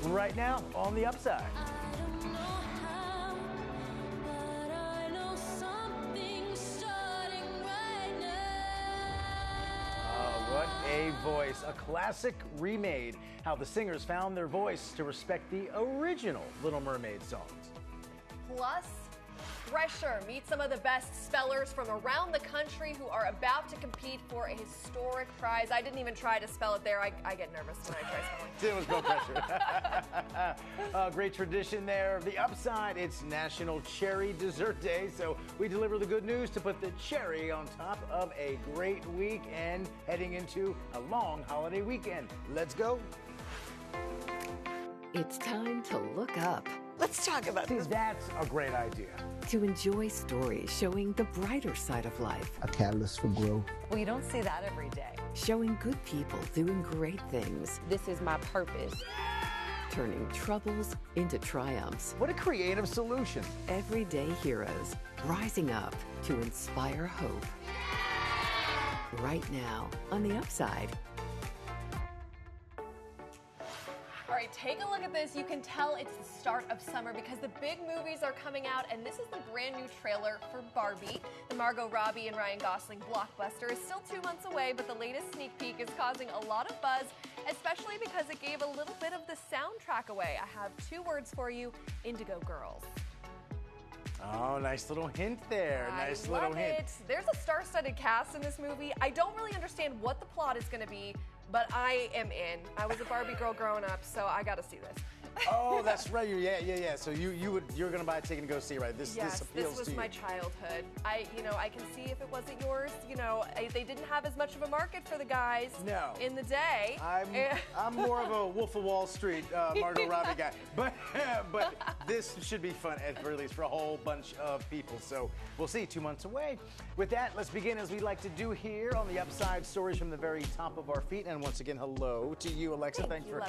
right now on The Upside. What a voice. A classic remade. How the singers found their voice to respect the original Little Mermaid songs. Plus, pressure. Meet some of the best spellers from around the country who are about to compete for a historic prize. I didn't even try to spell it there. I get nervous when I try spelling. It was no pressure. Great tradition there. The Upside, it's National Cherry Dessert Day, so we deliver the good news to put the cherry on top of a great week and heading into a long holiday weekend. Let's go. It's time to look up. Let's talk about this. That's a great idea. To enjoy stories showing the brighter side of life. A catalyst for growth. Well, you don't see that every day. Showing good people doing great things. This is my purpose. Turning troubles into triumphs. What a creative solution. Everyday heroes rising up to inspire hope. Right now on The Upside. All right, take a look at this. You can tell it's the start of summer because the big movies are coming out, and this is the brand new trailer for Barbie. The Margot Robbie and Ryan Gosling blockbuster is still 2 months away, but the latest sneak peek is causing a lot of buzz, especially because it gave a little bit of the soundtrack away. I have 2 words for you: Indigo Girls. Oh, nice little hint there. Nice little hint. There's a star-studded cast in this movie. I don't really understand what the plot is going to be, but I am in. I was a Barbie girl growing up, so I got to see this. Oh, that's right. Yeah. So you're gonna buy a ticket and go see it, right? This appeals to you. This was my childhood. I can see if it wasn't yours. They didn't have as much of a market for the guys in the day. I'm more of a Wolf of Wall Street Margot Robbie guy, but this should be fun at the very least for a whole bunch of people. So we'll see. 2 months away. With that, let's begin as we like to do here on The Upside, stories from the very top of our feet. And once again, hello to you, Alexa. Thanks for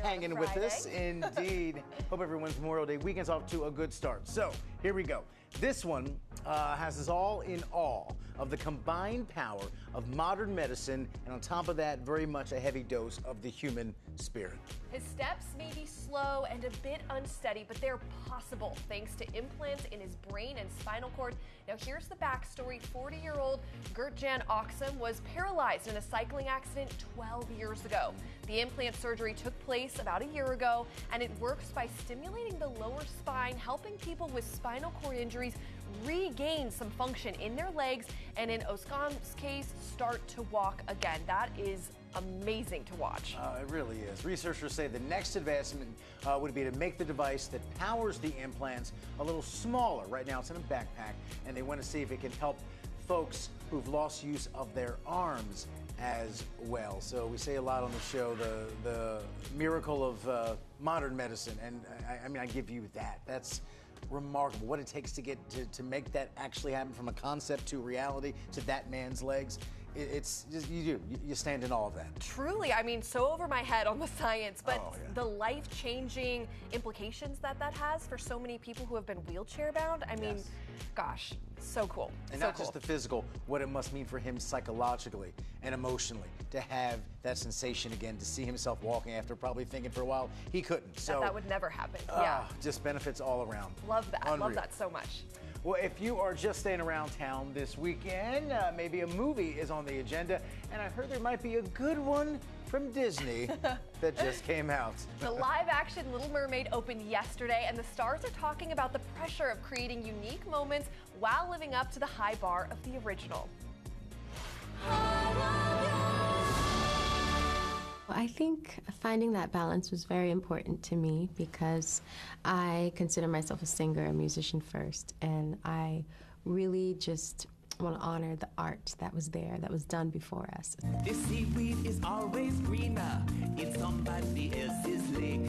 hanging with us. Indeed. Hope everyone's Memorial Day weekend's off to a good start. So here we go. This one has us all in awe of the combined power of modern medicine, and on top of that, very much a heavy dose of the human spirit. His steps may be slow and a bit unsteady, but they're possible thanks to implants in his brain and spinal cord. Now here's the backstory. 40-year-old Gert-Jan Oxum was paralyzed in a cycling accident 12 years ago. The implant surgery took place about a year ago, and it works by stimulating the lower spine, helping people with spinal cord injuries regain some function in their legs, and in Oxum's case, start to walk again. That is amazing to watch. It really is. Researchers say the next advancement would be to make the device that powers the implants a little smaller. Right now it's in a backpack, and they want to see if it can help folks who've lost use of their arms as well. So we say a lot on the show, the miracle of modern medicine, and I give you that. That's remarkable what it takes to get to make that actually happen, from a concept to reality to that man's legs. It's just, you stand in awe of that. Truly, so over my head on the science, but the life-changing implications that has for so many people who have been wheelchair bound. Gosh, so cool. And not just the physical, what it must mean for him psychologically and emotionally to have that sensation again, to see himself walking after probably thinking for a while he couldn't. So that would never happen. Just benefits all around. Love that. Unreal. Love that so much. Well, if you are just staying around town this weekend, maybe a movie is on the agenda, and I heard there might be a good one from Disney that just came out. The live-action Little Mermaid opened yesterday, and the stars are talking about the pressure of creating unique moments while living up to the high bar of the original. I think finding that balance was very important to me because I consider myself a singer, a musician first, and I really just want to honor the art that was there, that was done before us. The seaweed is always greener in somebody else's lake.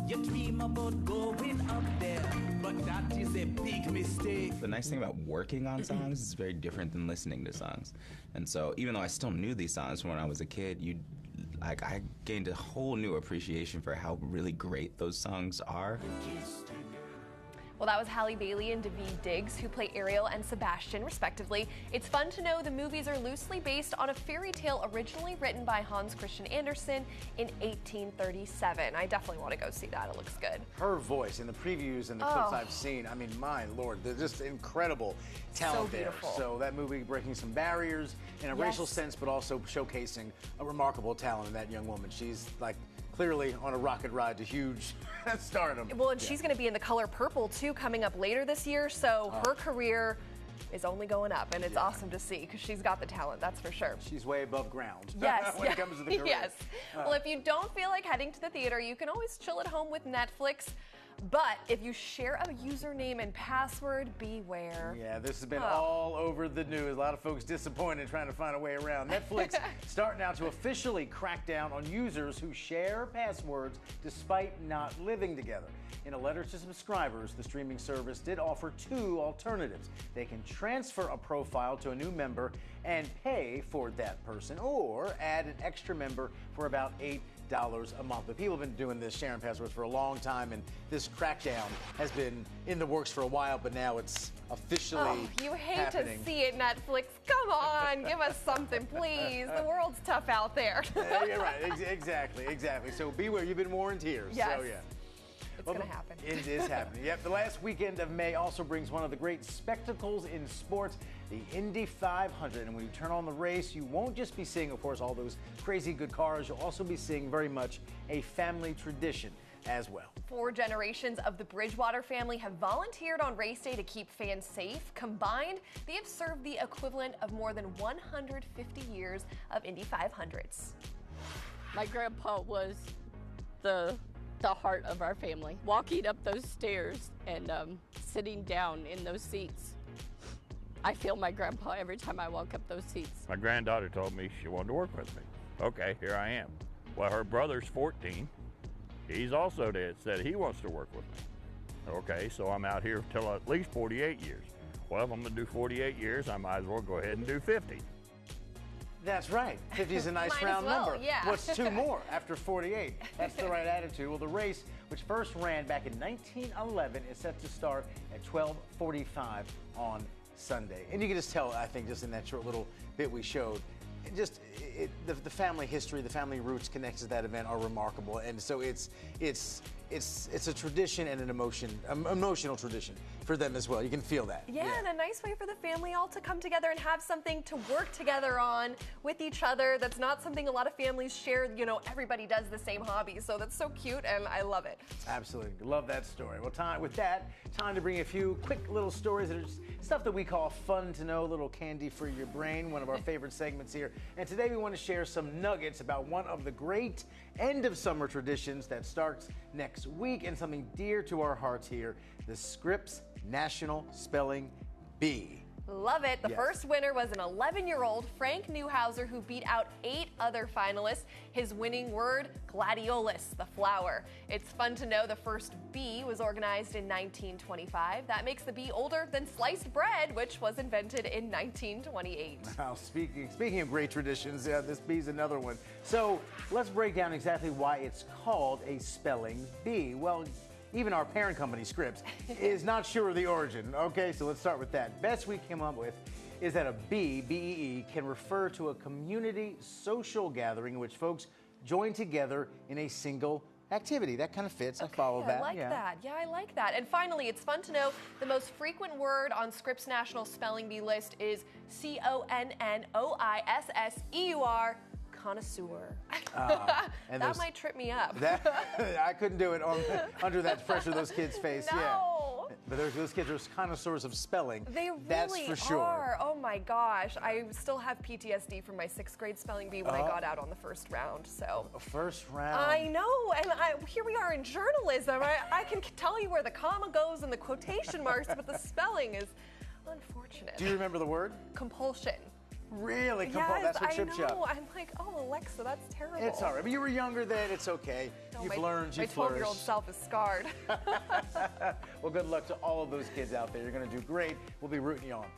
You dream about going up there, but that is a big mistake. The nice thing about working on songs is very different than listening to songs. And so even though I still knew these songs from when I was a kid, I gained a whole new appreciation for how really great those songs are. Well, that was Halle Bailey and Daveed Diggs, who play Ariel and Sebastian, respectively. It's fun to know the movies are loosely based on a fairy tale originally written by Hans Christian Andersen in 1837. I definitely want to go see that. It looks good. Her voice in the previews and the clips I've seen, I mean, my Lord, they're just incredible talent there. So that movie breaking some barriers in a racial sense, but also showcasing a remarkable talent in that young woman. She's like clearly on a rocket ride to huge stardom. Well, and she's going to be in The Color Purple, too, coming up later this year. So her career is only going up, and it's awesome to see because she's got the talent, that's for sure. She's way above ground when it comes to the career. Yes. Well, if you don't feel like heading to the theater, you can always chill at home with Netflix. But if you share a username and password, beware. Yeah, this has been all over the news. A lot of folks disappointed trying to find a way around. Netflix starting now to officially crack down on users who share passwords despite not living together. In a letter to subscribers, the streaming service did offer two alternatives. They can transfer a profile to a new member and pay for that person, or add an extra member for about $8 a month. But people have been doing this, sharing passwords, for a long time, and this crackdown has been in the works for a while, but now it's officially you hate happening. to see it, Netflix. Come on, give us something, please. The world's tough out there. You're right, exactly. So beware, you've been warned here. Yes. So, yeah. It's going to happen. It is happening. Yep, the last weekend of May also brings one of the great spectacles in sports, the Indy 500. And when you turn on the race, you won't just be seeing, of course, all those crazy good cars. You'll also be seeing very much a family tradition as well. 4 generations of the Bridgewater family have volunteered on race day to keep fans safe. Combined, they have served the equivalent of more than 150 years of Indy 500s. My grandpa was the heart of our family. Walking up those stairs and sitting down in those seats, I feel my grandpa every time I walk up those seats. My granddaughter told me she wanted to work with me. Okay, here I am. Well, her brother's 14. He's also said he wants to work with me. Okay, so I'm out here till at least 48 years. Well, if I'm gonna do 48 years, I might as well go ahead and do 50. That's right. 50 is a nice Might round as well, number. yeah. What's 2 more after 48? That's the right attitude. Well, the race, which first ran back in 1911, is set to start at 12:45 on Sunday. And you can just tell, I think, just in that short little bit we showed, the family history, the family roots connected to that event are remarkable. And so it's a tradition and an emotional tradition for them as well. You can feel that. Yeah, and a nice way for the family all to come together and have something to work together on with each other. That's not something a lot of families share. You know, everybody does the same hobby, so that's so cute, and I love it. Absolutely. Love that story. Well, time to bring a few quick little stories that are just stuff that we call fun to know, little candy for your brain, one of our favorite segments here. And today we want to share some nuggets about one of the great end of summer traditions that starts next week, and something dear to our hearts here, the Scripps National Spelling Bee. Love it. The first winner was an 11-year-old, Frank Newhauser, who beat out 8 other finalists. His winning word, gladiolus, the flower. It's fun to know the first bee was organized in 1925. That makes the bee older than sliced bread, which was invented in 1928. Now, speaking of great traditions, this bee's another one. So let's break down exactly why it's called a spelling bee. Well, even our parent company, Scripps, is not sure of the origin. Okay, so let's start with that. Best we came up with is that a bee, B-E-E, can refer to a community social gathering in which folks join together in a single activity. That kind of fits. I follow that. I like that. Yeah, I like that. And finally, it's fun to know the most frequent word on Scripps National Spelling Bee list is C-O-N-N-O-I-S-S-E-U-R. Connoisseur. That might trip me up. I couldn't do it under that pressure of those kids' face. No. Yeah. But those kids are connoisseurs of spelling. They really That's for sure. are. Oh my gosh. I still have PTSD from my 6th grade spelling bee when I got out on the first round. So. First round. I know. And here we are in journalism. I can tell you where the comma goes and the quotation marks, but the spelling is unfortunate. Do you remember the word? Compulsion. Really? Yes, That's what trips you up. I know. I'm like, oh, Alexa, that's terrible. It's all right. But you were younger then. It's okay. You've learned. You've My 12-year-old self is scarred. Well, good luck to all of those kids out there. You're going to do great. We'll be rooting you on.